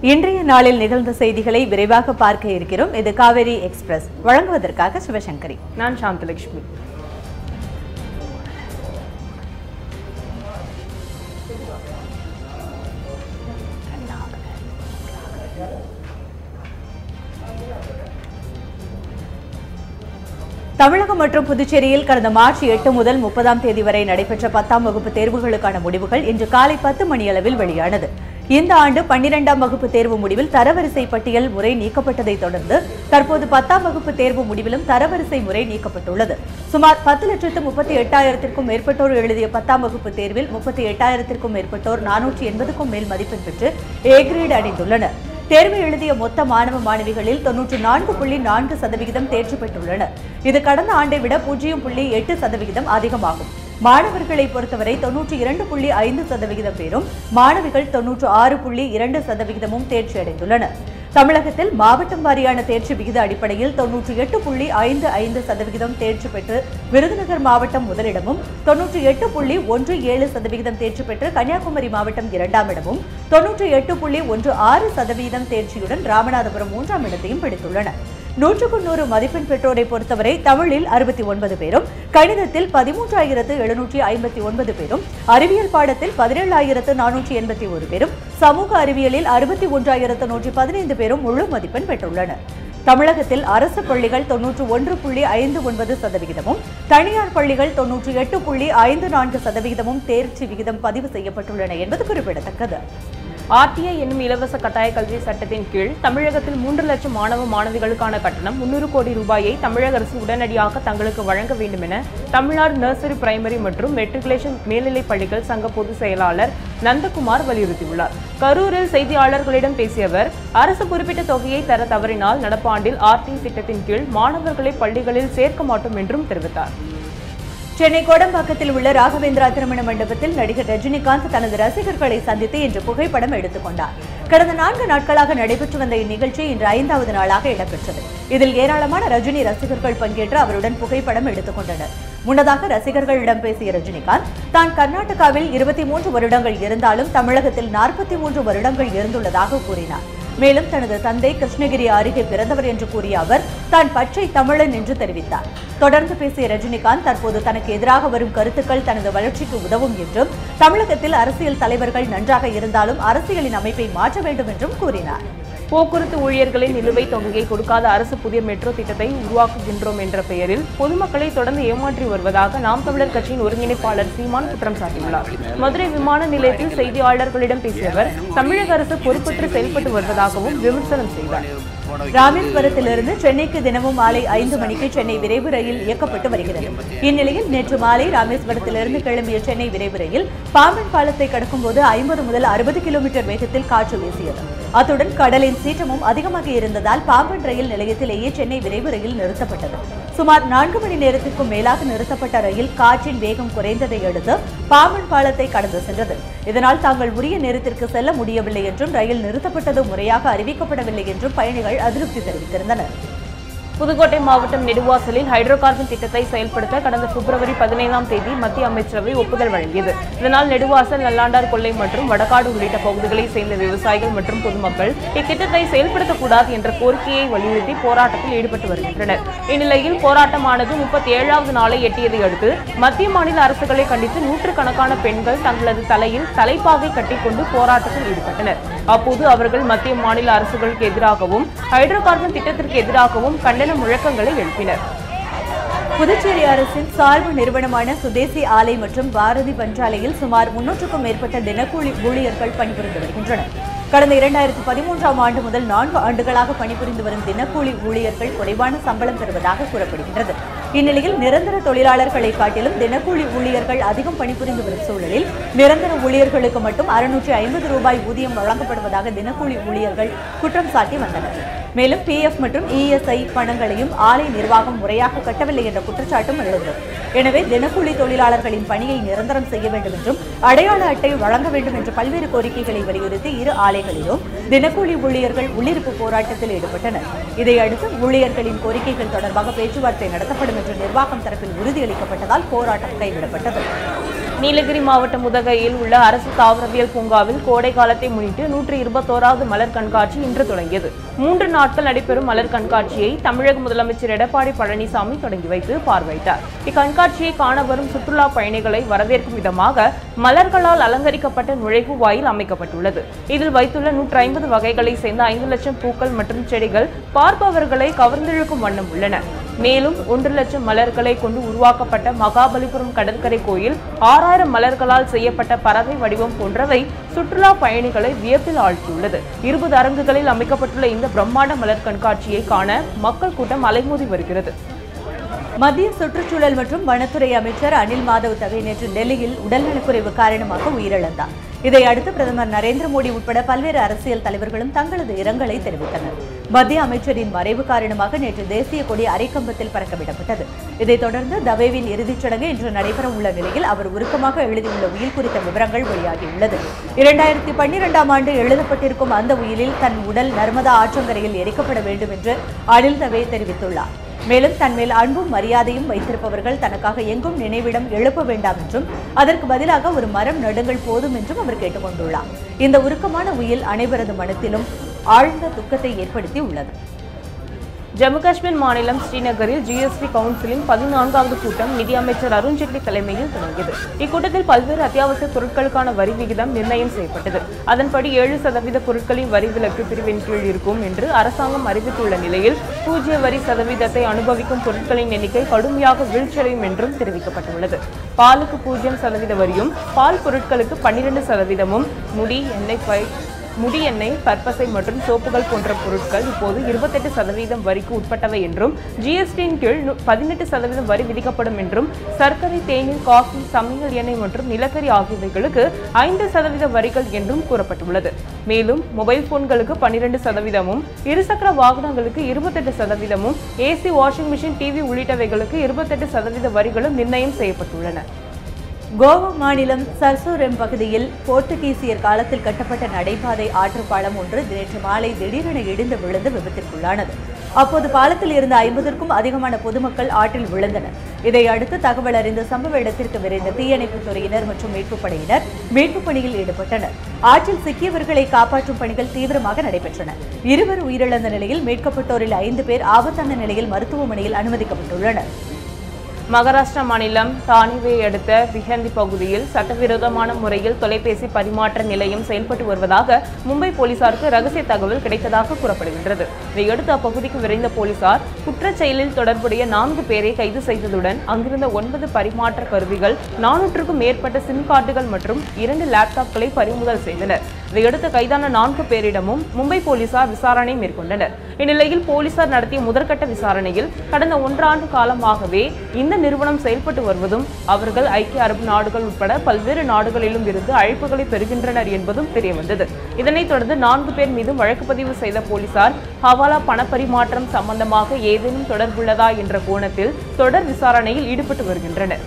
இன்றைய நாளில் நிகழ்ந்த செய்திகளை விரைவாக பார்க்க இருக்கிறோம். இது காவேரி எக்ஸ்பிரஸ். வழங்குவதற்காக சிவசங்கரி. நான் சாந்தலட்சுமி. தமிழகம் மற்றும் புதுச்சேரியில் கடந்த மார்ச் 8 முதல் 30ஆம் தேதி வரை நடைபெற்ற 10ஆம் வகுப்பு தேர்வுகளுக்கான முடிவுகள் இன்று காலை 10 மணியளவில் வெளியானது. இந்த ஆண்டு 12ஆம் வகுப்பு தேர்வு முடிவில் தரவரிசை பட்டியல் முறை நீக்கப்பட்டதை தொடர்ந்து தற்போது 10ஆம் வகுப்பு தேர்வு முடிவிலும் தரவரிசை முறை நீக்கப்பட்டுள்ளது. சுமார் 10,38,000க்கும் மேற்பட்டோர் எழுதிய 10ஆம் வகுப்பு தேர்வில் 38,000க்கும் மேற்பட்டோர் 480க்கும் மேல் மதிப்பெண் பெற்று ஏ கிரேட் அடைந்துள்ளனர். தேர்வு எழுதிய மொத்த மாணவ மாணவிகளில் 94.4% தேர்ச்சி பெற்றுள்ளனர். இது கடந்த ஆண்டை விட 0.8% அதிகமாகும். மாணவர்களை பொறுத்தவரை 92.5% பேரும் மாணவிகள் 96.2% தேர்ச்சி அடைந்துள்ளனர். தமிழகத்தில் மாவட்டம் வாரியான தேர்ச்சி விகித அடிப்படையில் 98.55% தேர்ச்சி பெற்று விருதுநகர் மாவட்டம் முதலிடமும், 98.17% தேர்ச்சி பெற்று கன்னியாகுமரி மாவட்டம் 2ஆம் இடமும், 98.16% தேர்ச்சியுடன் ராமநாதபுரம் 3ஆம் இடத்தையும் பிடித்துள்ளன. 100க்கு 100 மதிப்பெண் பெற்றோரை பொறுத்தவரை தமிழில் 69 பேரும், கணிதத்தில் 13,759 பேரும், அறிவியல் பாடத்தில் 17,481 பேரும், சமூக அறிவியலில் 61,115 பேரும் முழு மதிப்பெண் பெற்றுள்ளனர். தமிழகத்தில் அரசு பள்ளிகள் 91.59%, தனியார் பள்ளிகள் 98.54% தேர்ச்சி விகிதம் பதிவு செய்யப்பட்டுள்ளன என்பது குறிப்பிடத்தக்கது. ஆர்டிஐ என்னும் இலவச கட்டாய கல்வி சட்டத்தின் கீழ் தமிழகத்தில் 3 லட்சம் மாணவ மாணவிகளுக்கான கட்டணம் 300 கோடி ரூபாயை தமிழக அரசு உடனடியாக தங்களுக்கு வழங்க வேண்டும் என தமிழ்நாடு நர்சரி, பிரைமரி மற்றும் மெட்ரிகுலேஷன் மேல்நிலைப் பள்ளிகள் சங்க பொதுச் செயலாளர் நந்தகுமார் வலியுறுத்தியுள்ளார். கரூரில் செய்தியாளர்களிடம் பேசிய அவர், அரசு குறிப்பிட்ட தொகையை தர தவறினால் நடப்பாண்டில் ஆர்டிஐ திட்டத்தின் கீழ் மாணவர்களை பள்ளிகளில் சேர்க்க மாட்டோம் என்றும் தெரிவித்தார். சென்னை கோடம்பாக்கத்தில் உள்ள ராகவேந்திரா திருமண மண்டபத்தில் நடிகர் ரஜினிகாந்த் தனது ரசிகர்களை சந்தித்து இன்று புகைப்படம் எடுத்துக் கொண்டார். கடந்த 4 நாட்களாக நடைபெற்று வந்த இந்நிகழ்ச்சி இன்று 5வது நாளாக இடம்பெற்றது. இதில் ஏராளமான ரஜினி ரசிகர்கள் பங்கேற்று அவருடன் புகைப்படம் எடுத்துக் கொண்டனர். முன்னதாக ரசிகர்களிடம் பேசிய ரஜினிகாந்த், தான் கர்நாடகாவில் 23 வருடங்கள் இருந்தாலும் தமிழகத்தில் 43 வருடங்கள் இருந்துள்ளதாக கூறினார். மேலும் தனது தந்தை கிருஷ்ணகிரி அருகே பிறந்தவர் என்று கூறிய அவர், தான் பச்சை தமிழன் என்று தெரிவித்தார். தொடர்ந்து பேசிய ரஜினிகாந்த், தற்போது தனக்கு எதிராக வரும் கருத்துக்கள் தனது வளர்ச்சிக்கு உதவும் என்றும், தமிழகத்தில் அரசியல் தலைவர்கள் நன்றாக இருந்தாலும் அரசியலின் அமைப்பை மாற்ற வேண்டும் என்றும் கூறினார். போக்குவரத்து ஊழியர்களின் நிலுவைத் தொகையை கொடுக்காத அரசு புதிய மெட்ரோ திட்டத்தை உருவாக்குகின்றோம் என்ற பெயரில் பொதுமக்களை தொடர்ந்து ஏமாற்றி வருவதாக நாம் தமிழர் கட்சியின் ஒருங்கிணைப்பாளர் சீமான் குற்றம் சாட்டியுள்ளார். மதுரை விமான நிலையத்தில் செய்தியாளர்களிடம் பேசிய அவர், தமிழக அரசு பொறுப்பற்று செயல்பட்டு வருவதாகவும் விமர்சனம் செய்தார். ராமேஸ்வரத்திலிருந்து சென்னைக்கு தினமும் மாலை 5 மணிக்கு சென்னை விரைவு ரயில் இயக்கப்பட்டு வருகிறது. இந்நிலையில் நேற்று மாலை ராமேஸ்வரத்திலிருந்து கிளம்பிய சென்னை விரைவு ரயில் பாம்பன் பாலத்தை கடக்கும் போது 50 முதல் 60 கிலோமீட்டர் வேகத்தில் காற்று வீசியது. அத்துடன் கடலின் சீற்றமும் அதிகமாக இருந்ததால் பாம்பன் ரயில் நிலையத்திலேயே சென்னை விரைவு ரயில் நிறுத்தப்பட்டது. சுமார் 4 மணி நேரத்திற்கும் மேலாக நிறுத்தப்பட்ட ரயில் காற்றின் வேகம் குறைந்ததை அடுத்து பாம்பன் பாலத்தை கடந்து சென்றது. இதனால் தாங்கள் உரிய நேரத்திற்கு செல்ல முடியவில்லை என்றும், ரயில் நிறுத்தப்பட்டது முறையாக அறிவிக்கப்படவில்லை என்றும் பயணிகள் அதிருப்தி தெரிவித்திருந்தனர். புதுக்கோட்டை மாவட்டம் நெடுவாசலில் ஹைட்ரோ கார்பன் திட்டத்தை செயல்படுத்த கடந்த பிப்ரவரி 15ஆம் தேதி மத்திய அமைச்சரவை ஒப்புதல் வழங்கியது. இதனால் நெடுவாசல், நல்லாண்டார் கொல்லை மற்றும் வடகாடு உள்ளிட்ட பகுதிகளை சேர்ந்த விவசாயிகள் மற்றும் பொதுமக்கள் இத்திட்டத்தை செயல்படுத்தக்கூடாது என்ற கோரிக்கையை வலியுறுத்தி போராட்டத்தில் ஈடுபட்டு வருகின்றனர். இந்நிலையில் போராட்டமானது 37வது நாளை எட்டியதை அடுத்து மத்திய மாநில அரசுகளை கண்டித்து நூற்றுக்கணக்கான பெண்கள் தங்களது தலையில் தலைப்பாகை கட்டிக்கொண்டு போராட்டத்தில் ஈடுபட்டனர். அப்போது அவர்கள் மத்திய மாநில அரசுகளுக்கு எதிராகவும் ஹைட்ரோ கார்பன் திட்டத்திற்கு எதிராகவும் கண்டன முழக்கங்களை எழுப்பினர். புதுச்சேரி அரசின் சார்பு நிறுவனமான சுதேசி ஆலை மற்றும் பாரதி பஞ்சாலையில் சுமார் 300க்கும் மேற்பட்ட தினக்கூலி ஊழியர்கள் பணிபுரிந்து வருகின்றனர். கடந்த 2013ஆம் ஆண்டு முதல் 4 ஆண்டுகளாக பணிபுரிந்து வரும் தினக்கூலி ஊழியர்கள் குறைவான சம்பளம் பெறுவதாக கூறப்படுகின்றது. இந்நிலையில் நிரந்தர தொழிலாளர்களை காட்டிலும் தினக்கூலி ஊழியர்கள் அதிகம் பணிபுரிந்து வரும் சூழலில் நிரந்தர ஊழியர்களுக்கு மட்டும் 650 ரூபாய் ஊதியம் வழங்கப்படுவதாக தினக்கூலி ஊழியர்கள் குற்றம் சாட்டி வந்தனர். மேலும் PF மற்றும் ESI பணங்களையும் ஆலை நிர்வாகம் முறையாக கட்டவில்லை என்ற குற்றச்சாட்டும் எழுந்தது. எனவே தினக்கூலி தொழிலாளர்களின் பணியை நிரந்தரம் செய்ய வேண்டும் என்றும் அடையாள அட்டை வழங்க வேண்டும் என்ற பல்வேறு கோரிக்கைகளை வலியுறுத்தி இரு ஆலைகளிலும் தினக்கூலி ஊழியர்கள் உள்ளிருப்பு போராட்டத்தில் ஈடுபட்டனர். இதையடுத்து ஊழியர்களின் கோரிக்கைகள் தொடர்பாக பேச்சுவார்த்தை நடத்தப்படும் என்று நிர்வாகம் தரப்பில் உறுதியளிக்கப்பட்டதால் போராட்டம் கைவிடப்பட்டது. நீலகிரி மாவட்டம் உதகையில் உள்ள அரசு தாவரவியல் பூங்காவில் கோடை காலத்தை முன்னிட்டு 121வது மலர் கண்காட்சி இன்று தொடங்கியது. 3 நாட்கள் நடைபெறும் மலர் கண்காட்சியை தமிழக முதலமைச்சர் எடப்பாடி பழனிசாமி தொடங்கி வைத்து பார்வையிட்டார். இக்கண்காட்சியை காண வரும் சுற்றுலா பயணிகளை வரவேற்கும் விதமாக மலர்களால் அலங்கரிக்கப்பட்ட நுழைவு வாயில் அமைக்கப்பட்டுள்ளது. இதில் வைத்துள்ள 150 வகைகளை சேர்ந்த 5 லட்சம் பூக்கள் மற்றும் செடிகள் பார்ப்பவர்களை கவர்ந்திழுக்கும் வண்ணம் உள்ளன. மேலும் 1 லட்சம் மலர்களை கொண்டு உருவாக்கப்பட்ட மகாபலிபுரம் கடற்கரை கோயில் 6000 மலர்களால் செய்யப்பட்ட பறவை வடிவம் போன்றவை சுற்றுலா பயணிகளை வியப்பில் ஆழ்த்தியுள்ளது. 20 அரங்குகளில் அமைக்கப்பட்டுள்ள இந்த பிரம்மாண்ட மலர் கண்காட்சியை காண மக்கள் கூட்டம் அலைமோதி வருகிறது. மத்திய சுற்றுச்சூழல் மற்றும் வனத்துறை அமைச்சர் அனில் மாதவ் தவே நேற்று டெல்லியில் உடல்நலக்குறைவு காரணமாக உயிரிழந்தார். இதையடுத்து பிரதமர் நரேந்திர மோடி உட்பட பல்வேறு அரசியல் தலைவர்களும் தங்களது இரங்கலை தெரிவித்தனர். மத்திய அமைச்சரின் மறைவு காரணமாக நேற்று தேசிய கொடி அரைக்கம்பத்தில் பறக்கவிடப்பட்டது. இதைத் தொடர்ந்து தவேவின் இறுதிச் சடங்கு இன்று நடைபெற உள்ள நிலையில் அவர் உருக்கமாக எழுதியுள்ள உயில் குறித்த விவரங்கள் வெளியாகியுள்ளது. 2012ஆம் ஆண்டு எழுதப்பட்டிருக்கும் அந்த உயிலில் தன் உடல் நர்மதா ஆற்றங்கரையில் எரிக்கப்பட வேண்டும் என்று அனில் தவே தெரிவித்துள்ளார். மேலும் தன்மேல் அன்பும் மரியாதையும் வைத்திருப்பவர்கள் தனக்காக எங்கும் நினைவிடம் எழுப்ப வேண்டாம் என்றும் அதற்கு பதிலாக ஒரு மரம் நடுங்கள் போதும் என்றும் அவர் கேட்டுக்கொண்டுள்ளார். இந்த உருக்கமான உயில் அனைவரது மனத்திலும் ஆழ்ந்த துக்கத்தை ஏற்படுத்தி உள்ளது. ஜம்மு காஷ்மீர் மாநிலம் ஸ்ரீநகரில் GST கவுன்சிலின் 14வது கூட்டம் நிதியமைச்சர் அருண் ஜேட்லி தலைமையில் தொடங்கியது. இக்கூட்டத்தில் பல்வேறு அத்தியாவசிய பொருட்களுக்கான வரி விகிதம் நிர்ணயம் செய்யப்பட்டது. அதன்படி 7% பொருட்களின் வரி விலக்கு பிரிவின் கீழ் இருக்கும் என்று அரசாங்கம் அறிவித்துள்ள நிலையில் 0 வரி சதவீதத்தை அனுபவிக்கும் பொருட்களின் எண்ணிக்கை கடுமையாக வீழ்ச்சியடையும் என்றும் தெரிவிக்கப்பட்டுள்ளது. பாலுக்கு 0% வரியும் பால் பொருட்களுக்கு 12%, முடி எண்ணெய், பற்பசை மற்றும் சோப்புகள் போன்ற பொருட்கள் இப்போது 28% வரிக்கு உட்பட்டவை என்றும் GSTயின் கீழ் 18% வரி விதிக்கப்படும் என்றும் சர்க்கரை, தேநீர், காஃபி, சமையல் எண்ணெய் மற்றும் நிலக்கரி ஆகியவைகளுக்கு 5% வரிகள் என்றும் கூறப்பட்டுள்ளது. மேலும் மொபைல் போன்களுக்கு 12%, இருசக்கர வாகனங்களுக்கு 28%, AC, வாஷிங் மிஷின், டிவி உள்ளிட்டவைகளுக்கு 28% வரிகளும் நிர்ணயம் செய்யப்பட்டுள்ளன. கோவா மாநிலம் சர்சோரெம் பகுதியில் போர்த்துகீசியர் காலத்தில் கட்டப்பட்ட நடைபாதை ஆற்றுப்பாலம் ஒன்று நேற்று மாலை திடீரென இடிந்து விழுந்து விபத்திற்குள்ளானது. அப்போது பாலத்தில் இருந்த 50க்கும் அதிகமான பொதுமக்கள் ஆற்றில் விழுந்தனர். இதையடுத்து தகவல் அறிந்த சம்பவ இடத்திற்கு விரைந்த தீயணைப்புத் துறையினர் மற்றும் மீட்புப் படையினர் மீட்புப் பணியில் ஈடுபட்டனர். ஆற்றில் சிக்கியவர்களை காப்பாற்றும் பணிகள் தீவிரமாக நடைபெற்றன. 2 உயிரிழந்த நிலையில் மீட்கப்பட்டோரில் 5 பேர் ஆபத்தான நிலையில் மருத்துவமனையில் அனுமதிக்கப்பட்டுள்ளனர். மகாராஷ்டிரா மாநிலம் தானிவை அடுத்த விஹந்தி பகுதியில் சட்டவிரோதமான முறையில் தொலைபேசி பரிமாற்ற நிலையம் செயல்பட்டு வருவதாக மும்பை போலீசாருக்கு ரகசிய தகவல் கிடைத்ததாக கூறப்படுகின்றது. இதையடுத்து அப்பகுதிக்கு விரைந்த போலீசார் குற்றச் செயலில் தொடர்புடைய 4 பேரை கைது செய்ததுடன் அங்கிருந்த 9 பரிமாற்ற கருவிகள், 400க்கும் மேற்பட்ட சிம் கார்டுகள் மற்றும் 2 லேப்டாப்களை பறிமுதல் செய்தனர். இதையடுத்து கைதான 4 பேரிடமும் மும்பை போலீசார் விசாரணை மேற்கொண்டனர். இந்நிலையில் போலீசார் நடத்திய முதற்கட்ட விசாரணையில் கடந்த 1 ஆண்டு காலமாகவே இந்த நிறுவனம் செயல்பட்டு வருவதும் அவர்கள் ஐக்கிய அரபு நாடுகள் உட்பட பல்வேறு நாடுகளிலும் இருந்து அழைப்புகளை பெறுகின்றனர் என்பதும் தெரியவந்தது. இதனைத் தொடர்ந்து 4 பேர் மீதும் வழக்கு பதிவு செய்த போலீசார் ஹவாலா பணப்பரிமாற்றம் சம்பந்தமாக ஏதேனும் தொடர்புள்ளதா என்ற கோணத்தில் தொடர் விசாரணையில் ஈடுபட்டு வருகின்றனர்.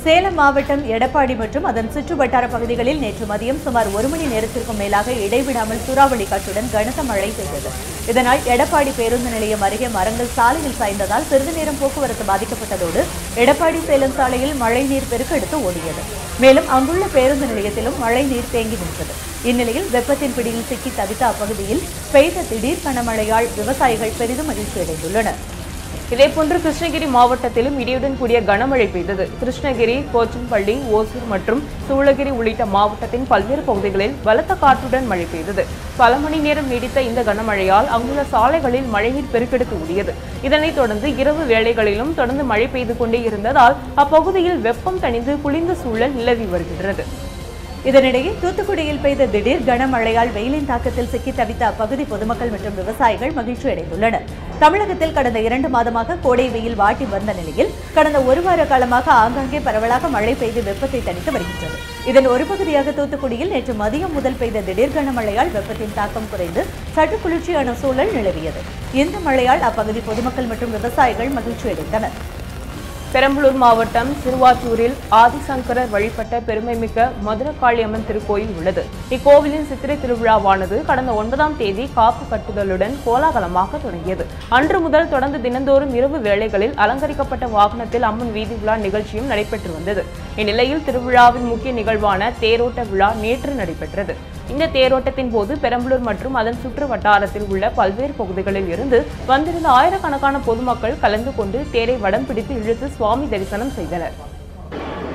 சேலம் மாவட்டம் எடப்பாடி மற்றும் அதன் சுற்று வட்டார பகுதிகளில் நேற்று மதியம் சுமார் 1 மணி நேரத்திற்கும் மேலாக இடைவிடாமல் சூறாவளி காற்றுடன் கனத்த மழை பெய்தது. இதனால் எடப்பாடி பேருந்து நிலையம் அருகே மரங்கள் சாலையில் சாய்ந்ததால் சிறிது நேரம் போக்குவரத்து பாதிக்கப்பட்டதோடு எடப்பாடி சேலம் சாலையில் மழைநீர் பெருக்கெடுத்து ஓடியது. மேலும் அங்குள்ள பேருந்து நிலையத்திலும் மழைநீர் தேங்கி நின்றது. இந்நிலையில் வெப்பத்தின் பிடியில் சிக்கி தவித்த அப்பகுதியில் பெய்த திடீர் கனமழையால் விவசாயிகள் பெரிதும் மகிழ்ச்சியடைந்துள்ளனர். இதேபோன்று கிருஷ்ணகிரி மாவட்டத்திலும் இடியுடன் கூடிய கனமழை பெய்தது. கிருஷ்ணகிரி, போச்சம்பள்ளி, ஓசூர் மற்றும் சூளகிரி உள்ளிட்ட மாவட்டத்தின் பல்வேறு பகுதிகளில் பலத்த காற்றுடன் மழை பெய்தது. பல மணி நேரம் நீடித்த இந்த கனமழையால் அங்குள்ள சாலைகளில் மழைநீர் பெருக்கெடுத்து ஓடியது. இதனைத் தொடர்ந்து இரவு வேளைகளிலும் தொடர்ந்து மழை பெய்து கொண்டே இருந்ததால் அப்பகுதியில் வெப்பம் தணிந்து குளிர்ந்த சூழல் நிலவி வருகிறது. இதனிடையே தூத்துக்குடியில் பெய்த திடீர் கனமழையால் வெயிலின் தாக்கத்தில் சிக்கி தவித்த அப்பகுதி பொதுமக்கள் மற்றும் விவசாயிகள் மகிழ்ச்சி அடைந்துள்ளனர். தமிழகத்தில் கடந்த 2 மாதமாக கோடை வெயில் வாட்டி வந்த நிலையில் கடந்த 1 வார காலமாக ஆங்காங்கே பரவலாக மழை பெய்து வெப்பத்தை தணித்து வருகின்றது. இதன் ஒரு பகுதியாக தூத்துக்குடியில் நேற்று மதியம் முதல் பெய்த திடீர் கனமழையால் வெப்பத்தின் தாக்கம் குறைந்து சற்று குளிர்ச்சியான சூழல் நிலவியது. இந்த மழையால் அப்பகுதி பொதுமக்கள் மற்றும் விவசாயிகள் மகிழ்ச்சி அடைந்தனர். பெரம்பலூர் மாவட்டம் சிறுவாச்சூரில் ஆதிசங்கரர் வழிபட்ட பெருமைமிக்க மதுரகாளியம்மன் திருக்கோயில் உள்ளது. இக்கோவிலின் சித்திரை திருவிழாவானது கடந்த 9ஆம் தேதி காப்பு கட்டுதலுடன் கோலாகலமாக தொடங்கியது. அன்று முதல் தொடர்ந்து தினந்தோறும் இரவு வேளைகளில் அலங்கரிக்கப்பட்ட வாகனத்தில் அம்மன் வீதி உலா நிகழ்ச்சியும் நடைபெற்று வந்தது. இந்நிலையில் திருவிழாவின் முக்கிய நிகழ்வான தேரோட்ட விழா நேற்று நடைபெற்றது. இந்த தேரோட்டத்தின் போது பெரம்பலூர் மற்றும் அதன் சுற்று வட்டாரத்தில் உள்ள பல்வேறு பகுதிகளில் இருந்து வந்திருந்த ஆயிரக்கணக்கான பொதுமக்கள் கலந்து கொண்டு தேரை வடம் பிடித்து இழுத்து சுவாமி தரிசனம் செய்தனர்.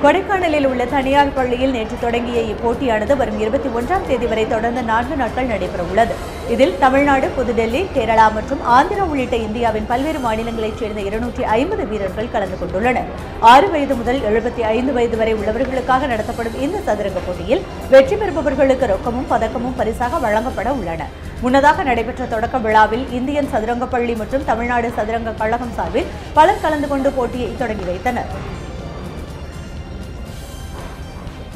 கொடைக்கானலில் உள்ள தனியார் பள்ளியில் நேற்று தொடங்கிய இப்போட்டியானது வரும் 21ஆம் தேதி வரை தொடர்ந்து 4 நாட்கள் நடைபெற உள்ளது. இதில் தமிழ்நாடு, புதுடெல்லி, கேரளா மற்றும் ஆந்திரா உள்ளிட்ட இந்தியாவின் பல்வேறு மாநிலங்களைச் சேர்ந்த 250 வீரர்கள் கலந்து கொண்டுள்ளனர். 6 வயது முதல் 75 வயது வரை உள்ளவர்களுக்காக நடத்தப்படும் இந்த சதுரங்க போட்டியில் வெற்றி பெறுபவர்களுக்கு ரொக்கமும் பதக்கமும் பரிசாக வழங்கப்பட உள்ளன. முன்னதாக நடைபெற்ற தொடக்க விழாவில் இந்தியன் சதுரங்க பள்ளி மற்றும் தமிழ்நாடு சதுரங்க கழகம் சார்பில் பலர் கலந்து கொண்டு போட்டியை தொடங்கி வைத்தனர்.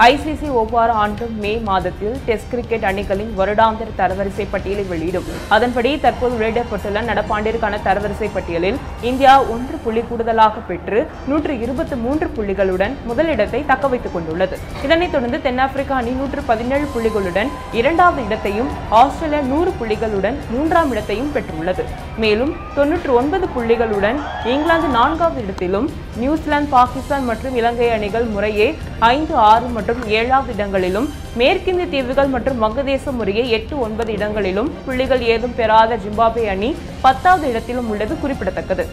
ICC ஒவ்வொரு ஆண்டும் மே மாதத்தில் டெஸ்ட் கிரிக்கெட் அணிகளின் வருடாந்திர தரவரிசை பட்டியலை வெளியிடும். அதன்படி தற்போது வெளியிடப்பட்டுள்ள நடப்பாண்டிற்கான தரவரிசை பட்டியலில் இந்தியா 1 புள்ளி கூடுதலாக பெற்று 123 புள்ளிகளுடன் முதலிடத்தை தக்க வைத்துக் கொண்டுள்ளது. இதனைத் தொடர்ந்து தென்னாப்பிரிக்கா அணி 117 புள்ளிகளுடன் 2வது இடத்தையும், ஆஸ்திரேலியா 100 புள்ளிகளுடன் 3ஆம் இடத்தையும் பெற்றுள்ளது. மேலும் 99 புள்ளிகளுடன் இங்கிலாந்து 4வது இடத்திலும், நியூசிலாந்து, பாகிஸ்தான் மற்றும் இலங்கை அணிகள் முறையே 5, 6 மற்றும் 7வது இடங்களிலும், மேற்கிந்திய தீவுகள் மற்றும் வங்கதேசம் முறையே 8, 9 இடங்களிலும் புள்ளிகள் ஏதும் பெறாத ஜிம்பாப்வே அணி 10வது இடத்திலும் உள்ளது குறிப்பிடத்தக்கது.